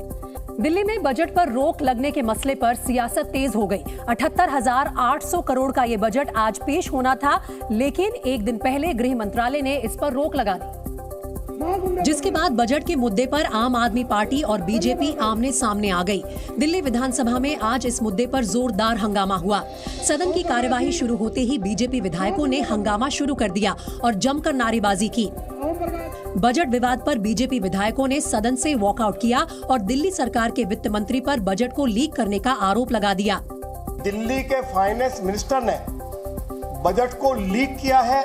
Speaker 1: दिल्ली में बजट पर रोक लगने के मसले पर सियासत तेज हो गई। 78,800 करोड़ का ये बजट आज पेश होना था, लेकिन एक दिन पहले गृह मंत्रालय ने इस पर रोक लगा दी, जिसके बाद बजट के मुद्दे पर आम आदमी पार्टी और बीजेपी आमने सामने आ गई। दिल्ली विधानसभा में आज इस मुद्दे पर जोरदार हंगामा हुआ। सदन की कार्यवाही शुरू होते ही बीजेपी विधायकों ने हंगामा शुरू कर दिया और जमकर नारेबाजी की। बजट विवाद पर बीजेपी विधायकों ने सदन से वॉकआउट किया और दिल्ली सरकार के वित्त मंत्री पर बजट को लीक करने का आरोप लगा दिया।
Speaker 8: दिल्ली के फाइनेंस मिनिस्टर ने बजट को लीक किया है।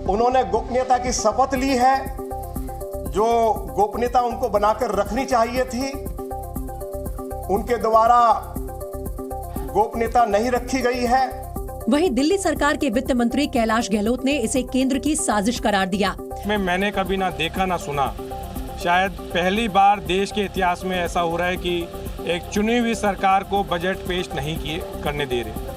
Speaker 8: उन्होंने गोपनीयता की शपथ ली है, जो गोपनीयता उनको बनाकर रखनी चाहिए थी, उनके द्वारा गोपनीयता नहीं रखी गई है।
Speaker 1: वहीं दिल्ली सरकार के वित्त मंत्री कैलाश गहलोत ने इसे केंद्र की साजिश करार दिया।
Speaker 9: मैंने कभी ना देखा ना सुना, शायद पहली बार देश के इतिहास में ऐसा हो रहा है कि एक चुनी हुई सरकार को बजट पेश नहीं करने दे रहे।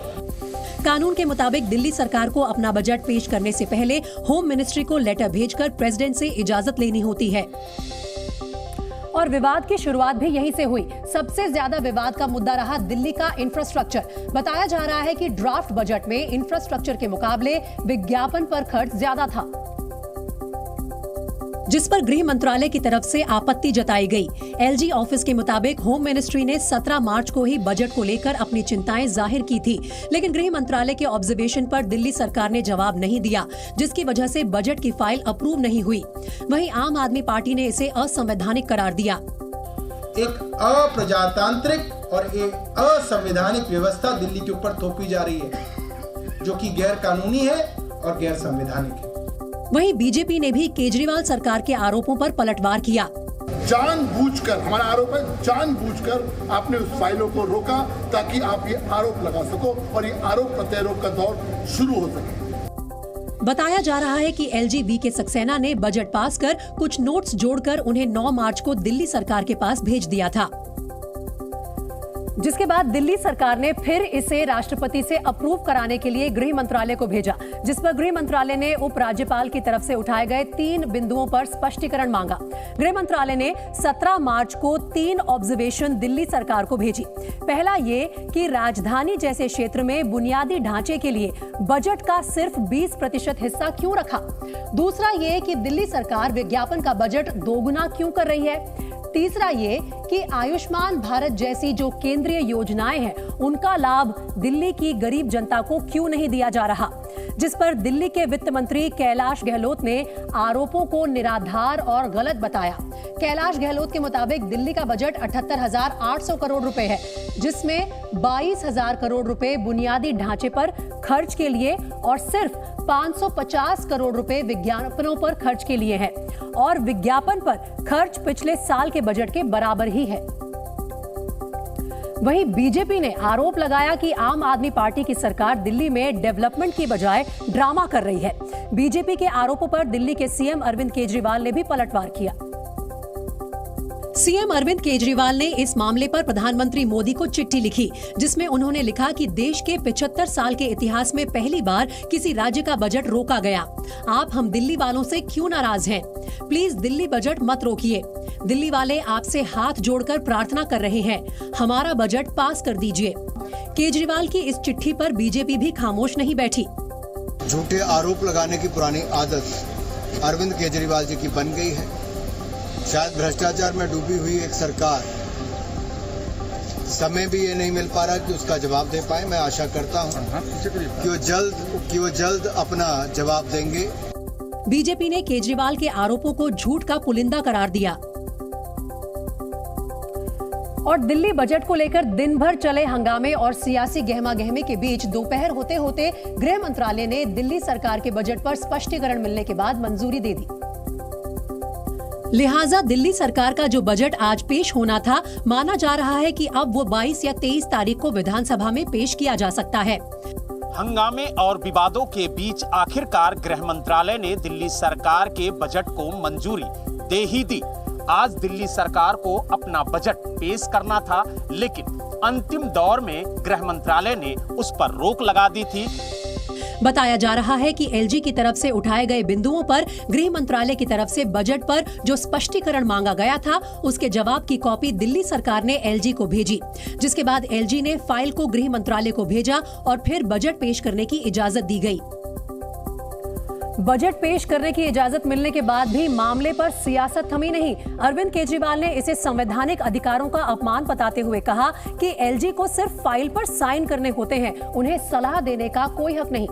Speaker 1: कानून के मुताबिक दिल्ली सरकार को अपना बजट पेश करने से पहले होम मिनिस्ट्री को लेटर भेजकर प्रेसिडेंट से इजाजत लेनी होती है। और विवाद की शुरुआत भी यहीं से हुई। सबसे ज्यादा विवाद का मुद्दा रहा दिल्ली का इंफ्रास्ट्रक्चर। बताया जा रहा है कि ड्राफ्ट बजट में इंफ्रास्ट्रक्चर के मुकाबले विज्ञापन पर खर्च ज्यादा था, जिस पर गृह मंत्रालय की तरफ से आपत्ति जताई गई। एलजी ऑफिस के मुताबिक होम मिनिस्ट्री ने 17 मार्च को ही बजट को लेकर अपनी चिंताएं जाहिर की थी, लेकिन गृह मंत्रालय के ऑब्जर्वेशन पर दिल्ली सरकार ने जवाब नहीं दिया, जिसकी वजह से बजट की फाइल अप्रूव नहीं हुई। वहीं आम आदमी पार्टी ने इसे असंवैधानिक करार दिया।
Speaker 10: एक अप्रजातांत्रिक और एक असंवैधानिक व्यवस्था दिल्ली के ऊपर थोपी जा रही है, जो कि गैर कानूनी है और गैर संवैधानिक है।
Speaker 1: वहीं बीजेपी ने भी केजरीवाल सरकार के आरोपों पर पलटवार किया।
Speaker 11: जानबूझकर, हमारा आरोप है, जानबूझकर आपने उस फाइलों को रोका ताकि आप ये आरोप लगा सको और ये आरोप प्रत्यारोप का दौर शुरू हो सके।
Speaker 1: बताया जा रहा है कि एलजी वी के सक्सेना ने बजट पास कर कुछ नोट्स जोड़कर उन्हें 9 मार्च को दिल्ली सरकार के पास भेज दिया था, जिसके बाद दिल्ली सरकार ने फिर इसे राष्ट्रपति से अप्रूव कराने के लिए गृह मंत्रालय को भेजा, जिस पर गृह मंत्रालय ने उपराज्यपाल की तरफ से उठाए गए 3 बिंदुओं पर स्पष्टीकरण मांगा। गृह मंत्रालय ने 17 मार्च को 3 ऑब्जर्वेशन दिल्ली सरकार को भेजी। पहला ये कि राजधानी जैसे क्षेत्र में बुनियादी ढांचे के लिए बजट का सिर्फ 20% हिस्सा क्यों रखा। दूसरा ये कि दिल्ली सरकार विज्ञापन का बजट दोगुना क्यों कर रही है। तीसरा ये कि आयुष्मान भारत जैसी जो केंद्रीय योजनाएं हैं, उनका लाभ दिल्ली की गरीब जनता को क्यों नहीं दिया जा रहा, जिस पर दिल्ली के वित्त मंत्री कैलाश गहलोत ने आरोपों को निराधार और गलत बताया। कैलाश गहलोत के मुताबिक दिल्ली का बजट 78,800 करोड़ रुपए है, जिसमें 22,000 करोड़ रुपए बुनियादी ढांचे पर खर्च के लिए और सिर्फ 550 करोड़ रुपए विज्ञापनों पर खर्च के लिए है, और विज्ञापन पर खर्च पिछले साल के बजट के बराबर ही है। वहीं बीजेपी ने आरोप लगाया कि आम आदमी पार्टी की सरकार दिल्ली में डेवलपमेंट की बजाय ड्रामा कर रही है। बीजेपी के आरोपों पर दिल्ली के सीएम अरविंद केजरीवाल ने भी पलटवार किया। सीएम अरविंद केजरीवाल ने इस मामले पर प्रधानमंत्री मोदी को चिट्ठी लिखी, जिसमें उन्होंने लिखा कि देश के 75 साल के इतिहास में पहली बार किसी राज्य का बजट रोका गया। आप हम दिल्ली वालों से क्यों नाराज हैं? प्लीज दिल्ली बजट मत रोकिए। दिल्ली वाले आपसे हाथ जोड़कर प्रार्थना कर रहे हैं, हमारा बजट पास कर दीजिए। केजरीवाल की इस चिट्ठी पर बीजेपी भी खामोश नहीं बैठी।
Speaker 12: झूठे आरोप लगाने की पुरानी आदत अरविंद केजरीवाल जी की बन गई है। शायद भ्रष्टाचार में डूबी हुई एक सरकार समय भी ये नहीं मिल पा रहा कि उसका जवाब दे पाए। मैं आशा करता हूं कि वो जल्द अपना जवाब देंगे।
Speaker 1: बीजेपी ने केजरीवाल के आरोपों को झूठ का पुलिंदा करार दिया। और दिल्ली बजट को लेकर दिन भर चले हंगामे और सियासी गहमागहमी के बीच दोपहर होते होते गृह मंत्रालय ने दिल्ली सरकार के बजट पर स्पष्टीकरण मिलने के बाद मंजूरी दे दी। लिहाजा दिल्ली सरकार का जो बजट आज पेश होना था, माना जा रहा है कि अब वो 22 या 23 तारीख को विधानसभा में पेश किया जा सकता है।
Speaker 13: हंगामे और विवादों के बीच आखिरकार गृह मंत्रालय ने दिल्ली सरकार के बजट को मंजूरी दे ही दी। आज दिल्ली सरकार को अपना बजट पेश करना था, लेकिन अंतिम दौर में गृह मंत्रालय ने उस पर रोक लगा दी थी।
Speaker 1: बताया जा रहा है कि एलजी की तरफ से उठाए गए बिंदुओं पर गृह मंत्रालय की तरफ से बजट पर जो स्पष्टीकरण मांगा गया था, उसके जवाब की कॉपी दिल्ली सरकार ने एलजी को भेजी, जिसके बाद एलजी ने फाइल को गृह मंत्रालय को भेजा और फिर बजट पेश करने की इजाजत दी गई। बजट पेश करने की इजाजत मिलने के बाद भी मामले पर सियासत थमी नहीं। अरविंद केजरीवाल ने इसे संवैधानिक अधिकारों का अपमान बताते हुए कहा कि एलजी को सिर्फ फाइल पर साइन करने होते हैं, उन्हें सलाह देने का कोई हक नहीं।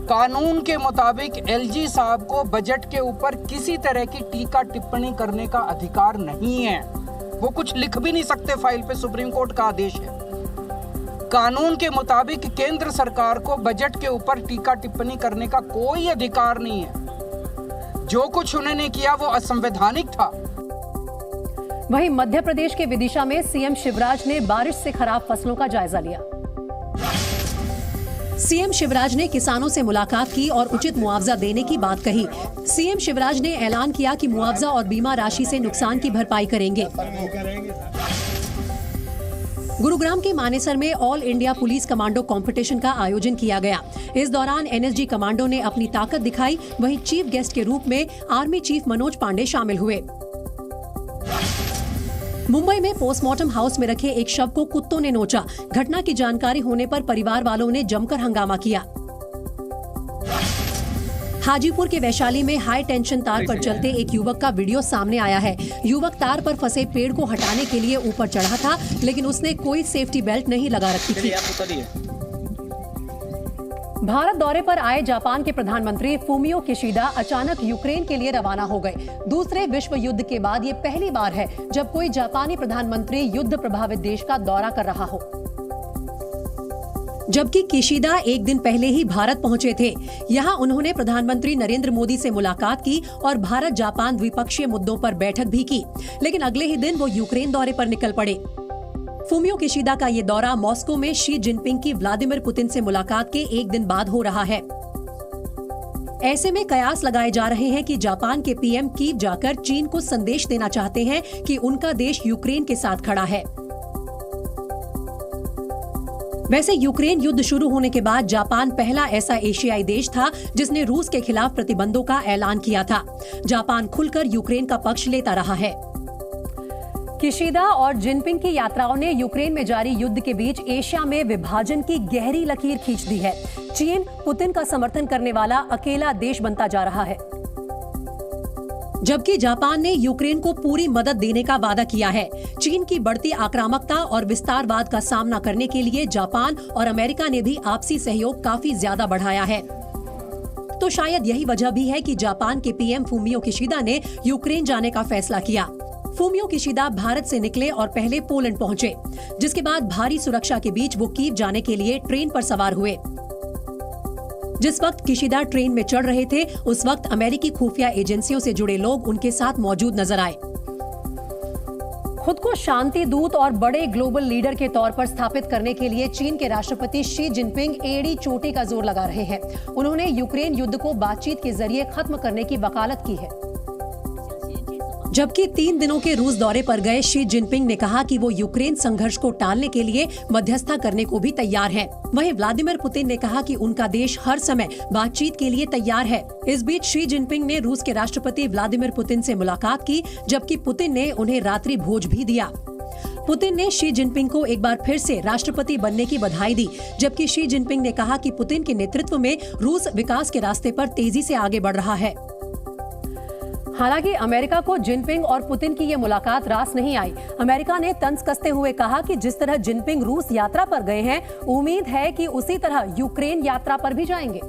Speaker 5: कानून के मुताबिक एलजी साहब को बजट के ऊपर किसी तरह की टीका टिप्पणी करने का अधिकार नहीं है। वो कुछ लिख भी नहीं सकते फाइल पे, सुप्रीम कोर्ट का आदेश है। कानून के मुताबिक केंद्र सरकार को बजट के ऊपर टीका टिप्पणी करने का कोई अधिकार नहीं है। जो कुछ उन्होंने किया वो असंवैधानिक था।
Speaker 1: वहीं मध्य प्रदेश के विदिशा में सीएम शिवराज ने बारिश से खराब फसलों का जायजा लिया। सीएम शिवराज ने किसानों से मुलाकात की और उचित मुआवजा देने की बात कही। सीएम शिवराज ने ऐलान किया कि मुआवजा और बीमा राशि से नुकसान की भरपाई करेंगे। गुरुग्राम के मानेसर में all India police commando competition का आयोजन किया गया। इस दौरान एनएसजी कमांडो ने अपनी ताकत दिखाई। वहीं चीफ गेस्ट के रूप में आर्मी चीफ मनोज पांडे शामिल हुए। मुंबई में पोस्टमार्टम हाउस में रखे एक शव को कुत्तों ने नोचा। घटना की जानकारी होने पर परिवार वालों ने जमकर हंगामा किया। हाजीपुर के वैशाली में हाई टेंशन तार पर चलते एक युवक का वीडियो सामने आया है। युवक तार पर फंसे पेड़ को हटाने के लिए ऊपर चढ़ा था, लेकिन उसने कोई सेफ्टी बेल्ट नहीं लगा रखी थी। भारत दौरे पर आए जापान के प्रधानमंत्री फूमियो किशिदा अचानक यूक्रेन के लिए रवाना हो गए। दूसरे विश्व युद्ध के बाद ये पहली बार है जब कोई जापानी प्रधानमंत्री युद्ध प्रभावित देश का दौरा कर रहा हो। जबकि किशिदा एक दिन पहले ही भारत पहुंचे थे। यहां उन्होंने प्रधानमंत्री नरेंद्र मोदी से मुलाकात की और भारत जापान द्विपक्षीय मुद्दों पर बैठक भी की, लेकिन अगले ही दिन वो यूक्रेन दौरे पर निकल पड़े। फूमियो किशिदा का ये दौरा मॉस्को में शी जिनपिंग की व्लादिमीर पुतिन से मुलाकात के एक दिन बाद हो रहा है। ऐसे में कयास लगाए जा रहे हैं कि जापान के पीएम कीव जाकर चीन को संदेश देना चाहते हैं कि उनका देश यूक्रेन के साथ खड़ा है। वैसे यूक्रेन युद्ध शुरू होने के बाद जापान पहला ऐसा एशियाई देश था जिसने रूस के खिलाफ प्रतिबंधों का ऐलान किया था। जापान खुलकर यूक्रेन का पक्ष लेता रहा है। किशिदा और जिनपिंग की यात्राओं ने यूक्रेन में जारी युद्ध के बीच एशिया में विभाजन की गहरी लकीर खींच दी है। चीन पुतिन का समर्थन करने वाला अकेला देश बनता जा रहा है, जबकि जापान ने यूक्रेन को पूरी मदद देने का वादा किया है। चीन की बढ़ती आक्रामकता और विस्तारवाद का सामना करने के लिए जापान और अमेरिका ने भी आपसी सहयोग काफी ज्यादा बढ़ाया है। तो शायद यही वजह भी है कि जापान के पीएम फूमियो किशिदा ने यूक्रेन जाने का फैसला किया। फूमियो किशिदा भारत से निकले और पहले पोलैंड पहुंचे, जिसके बाद भारी सुरक्षा के बीच वो कीव जाने के लिए ट्रेन पर सवार हुए। जिस वक्त किशिदा ट्रेन में चढ़ रहे थे, उस वक्त अमेरिकी खुफिया एजेंसियों से जुड़े लोग उनके साथ मौजूद नजर आए। खुद को शांति दूत और बड़े ग्लोबल लीडर के तौर पर स्थापित करने के लिए चीन के राष्ट्रपति शी जिनपिंग एड़ी चोटी का जोर लगा रहे हैं। उन्होंने यूक्रेन युद्ध को बातचीत के जरिए खत्म करने की वकालत की है। जबकि 3 दिनों के रूस दौरे पर गए शी जिनपिंग ने कहा कि वो यूक्रेन संघर्ष को टालने के लिए मध्यस्थता करने को भी तैयार है। वहीं व्लादिमीर पुतिन ने कहा कि उनका देश हर समय बातचीत के लिए तैयार है। इस बीच शी जिनपिंग ने रूस के राष्ट्रपति व्लादिमीर पुतिन से मुलाकात की, जबकि पुतिन ने उन्हें रात्रि भोज भी दिया। पुतिन ने शी जिनपिंग को एक बार फिर से राष्ट्रपति बनने की बधाई दी, जबकि शी जिनपिंग ने कहा कि पुतिन के नेतृत्व में रूस विकास के रास्ते पर तेजी से आगे बढ़ रहा है। हालांकि अमेरिका को जिनपिंग और पुतिन की ये मुलाकात रास नहीं आई। अमेरिका ने तंज कसते हुए कहा कि जिस तरह जिनपिंग रूस यात्रा पर गए हैं, उम्मीद है कि उसी तरह यूक्रेन यात्रा पर भी जाएंगे।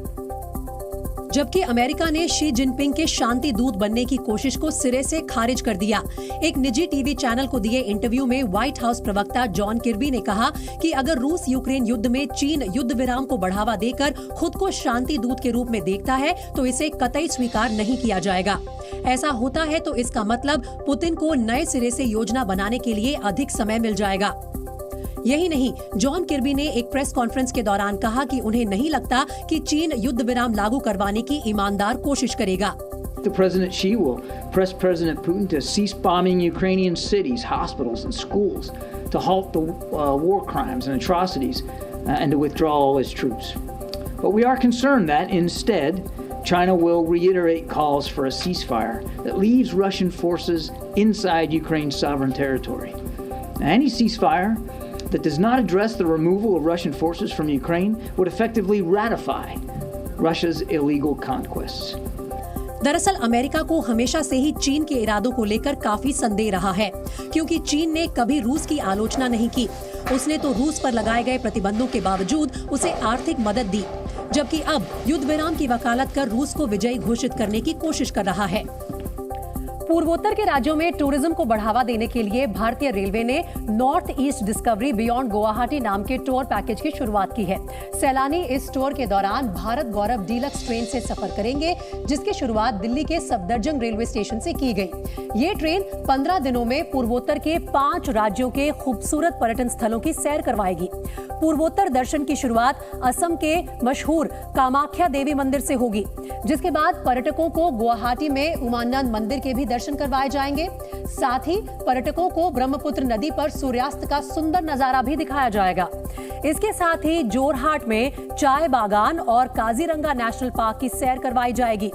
Speaker 1: जबकि अमेरिका ने शी जिनपिंग के शांति दूत बनने की कोशिश को सिरे से खारिज कर दिया। एक निजी टीवी चैनल को दिए इंटरव्यू में व्हाइट हाउस प्रवक्ता जॉन किर्बी ने कहा कि अगर रूस यूक्रेन युद्ध में चीन युद्ध विराम को बढ़ावा देकर खुद को शांति दूत के रूप में देखता है तो इसे कतई स्वीकार नहीं किया जाएगा। ऐसा होता है तो इसका मतलब पुतिन को नए सिरे से योजना बनाने के लिए अधिक समय मिल जाएगा। यही नहीं, जॉन किर्बी ने एक प्रेस कॉन्फ्रेंस के दौरान कहा कि उन्हें नहीं लगता कि चीन युद्ध विराम लागू करवाने की ईमानदार कोशिश करेगा।
Speaker 14: President Xi will press President Putin to cease bombing Ukrainian cities, hospitals and schools, to halt the war crimes and atrocities, and to withdraw all its troops. But we are concerned that instead, China will reiterate calls for a ceasefire that leaves Russian forces inside Ukraine's sovereign territory. Any ceasefire that does not address the removal of Russian forces from Ukraine would effectively ratify Russia's illegal conquests.
Speaker 1: दरअसल America को हमेशा से ही चीन के इरादों को लेकर काफी संदेह रहा है, क्योंकि चीन ने कभी रूस की आलोचना नहीं की। उसने तो रूस पर लगाए गए प्रतिबंधों के बावजूद उसे आर्थिक मदद दी, जबकि अब युद्ध विराम की वकालत कर रूस को विजयी घोषित करने की कोशिश कर रहा है। पूर्वोत्तर के राज्यों में टूरिज्म को बढ़ावा देने के लिए भारतीय रेलवे ने north east discovery beyond Guwahati नाम के टूर पैकेज की शुरुआत की है। सैलानी इस टूर के दौरान भारत गौरव डीलक्स ट्रेन से सफर करेंगे, जिसकी शुरुआत दिल्ली के सफदरजंग रेलवे स्टेशन से की गई। ये ट्रेन 15 दिनों में पूर्वोत्तर के 5 राज्यों के खूबसूरत पर्यटन स्थलों की सैर करवाएगी। पूर्वोत्तर दर्शन की शुरुआत असम के मशहूर कामाख्या देवी मंदिर से होगी, जिसके बाद पर्यटकों को गुवाहाटी में उमानंद मंदिर के भी दर्शन करवाए जाएंगे। साथ ही पर्यटकों को ब्रह्मपुत्र नदी पर सूर्यास्त का सुंदर नजारा भी दिखाया जाएगा। इसके साथ ही जोरहाट में चाय बागान और काजीरंगा नेशनल पार्क की सैर करवाई जाएगी।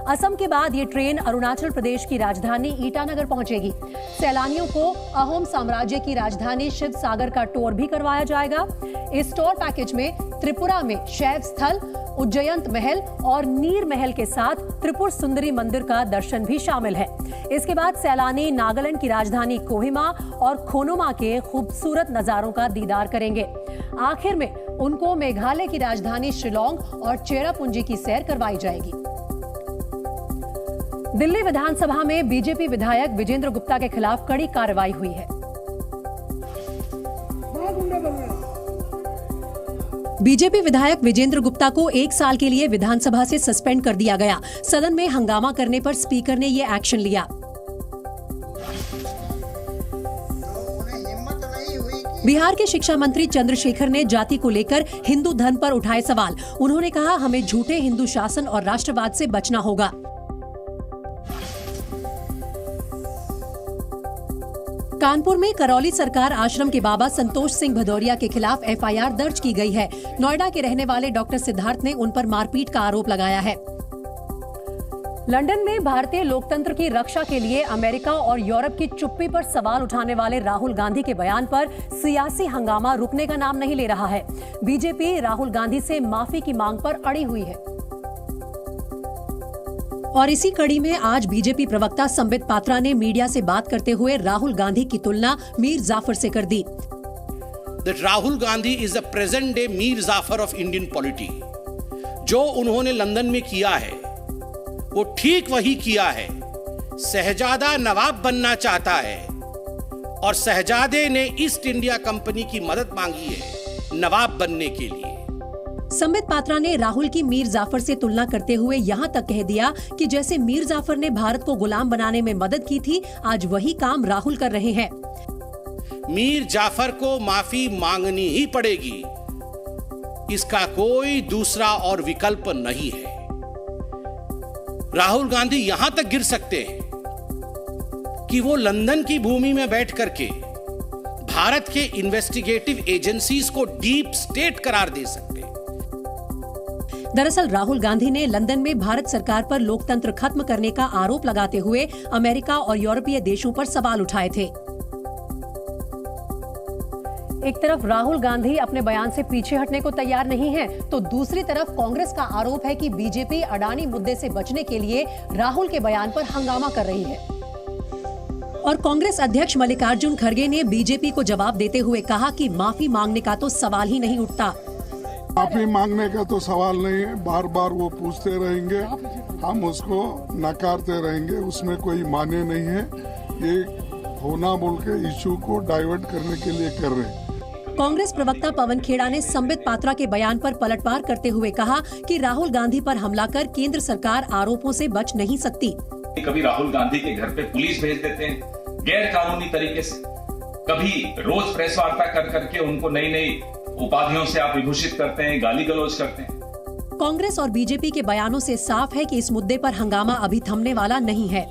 Speaker 1: असम के बाद ये ट्रेन अरुणाचल प्रदेश की राजधानी ईटानगर पहुंचेगी। सैलानियों को अहोम साम्राज्य की राजधानी शिव सागर का टूर भी करवाया जाएगा। इस टूर पैकेज में त्रिपुरा में शैव स्थल, उज्जयंत महल और नीर महल के साथ त्रिपुर सुंदरी मंदिर का दर्शन भी शामिल है। इसके बाद सैलानी नागालैंड की राजधानी कोहिमा और खोनुमा के खूबसूरत नजारों का दीदार करेंगे। आखिर में उनको मेघालय की राजधानी शिलोंग और चेरापूंजी की सैर करवाई जाएगी। दिल्ली विधानसभा में बीजेपी विधायक विजेंद्र गुप्ता के खिलाफ कड़ी कार्रवाई हुई है। बीजेपी विधायक विजेंद्र गुप्ता को 1 साल के लिए विधानसभा से सस्पेंड कर दिया गया। सदन में हंगामा करने पर स्पीकर ने यह एक्शन लिया। बिहार के शिक्षा मंत्री चंद्रशेखर ने जाति को लेकर हिंदू धर्म पर उठाए सवाल। उन्होंने कहा, हमें झूठे हिंदू शासन और राष्ट्रवाद से बचना होगा। कानपुर में करौली सरकार आश्रम के बाबा संतोष सिंह भदौरिया के खिलाफ एफआईआर दर्ज की गई है। नोएडा के रहने वाले डॉक्टर सिद्धार्थ ने उन पर मारपीट का आरोप लगाया है। लंदन में भारतीय लोकतंत्र की रक्षा के लिए अमेरिका और यूरोप की चुप्पी पर सवाल उठाने वाले राहुल गांधी के बयान पर सियासी हंगामा रुकने का नाम नहीं ले रहा है। बीजेपी राहुल गांधी से माफी की मांग पर अड़ी हुई है। और इसी कड़ी में आज बीजेपी प्रवक्ता संबित पात्रा ने मीडिया से बात करते हुए राहुल गांधी की तुलना मीर जाफर से कर दी।
Speaker 15: That Rahul Gandhi is the present day Mir Jafar of Indian polity. जो उन्होंने लंदन में किया है वो ठीक वही किया है। शहजादा नवाब बनना चाहता है और शहजादे ने ईस्ट इंडिया कंपनी की मदद मांगी है नवाब बनने के लिए।
Speaker 1: संबित पात्रा ने राहुल की मीर जाफर से तुलना करते हुए यहाँ तक कह दिया कि जैसे मीर जाफर ने भारत को गुलाम बनाने में मदद की थी, आज वही काम राहुल कर रहे हैं।
Speaker 15: मीर जाफर को माफी मांगनी ही पड़ेगी, इसका कोई दूसरा और विकल्प नहीं है। राहुल गांधी यहां तक गिर सकते हैं कि वो लंदन की भूमि में बैठ करके भारत के इन्वेस्टिगेटिव एजेंसीज को डीप स्टेट करार दे सकते।
Speaker 1: दरअसल राहुल गांधी ने लंदन में भारत सरकार पर लोकतंत्र खत्म करने का आरोप लगाते हुए अमेरिका और यूरोपीय देशों पर सवाल उठाए थे। एक तरफ राहुल गांधी अपने बयान से पीछे हटने को तैयार नहीं है, तो दूसरी तरफ कांग्रेस का आरोप है कि बीजेपी अडानी मुद्दे से बचने के लिए राहुल के बयान पर हंगामा कर रही है। और कांग्रेस अध्यक्ष मल्लिकार्जुन खड़गे ने बीजेपी को जवाब देते हुए कहा कि माफी मांगने का तो सवाल ही नहीं उठता।
Speaker 16: माफी मांगने का तो सवाल नहीं है, बार बार वो पूछते रहेंगे, हम उसको नकारते रहेंगे, उसमें कोई माने नहीं है। ये होना बोल के इशू को डाइवर्ट करने के लिए कर रहे हैं।
Speaker 1: कांग्रेस प्रवक्ता पवन खेड़ा ने संबित पात्रा के बयान पर पलटवार करते हुए कहा कि राहुल गांधी पर हमला कर केंद्र सरकार आरोपों से बच नहीं सकती।
Speaker 17: कभी राहुल गांधी के घर पे पुलिस भेज देते हैं गैर कानूनी तरीके से, कभी रोज प्रेस वार्ता कर करके उनको नई नई उपाधियों से आप विभूषित करते हैं, गाली गलौज करते हैं।
Speaker 1: कांग्रेस और बीजेपी के बयानों से साफ है कि इस मुद्दे पर हंगामा अभी थमने वाला नहीं है।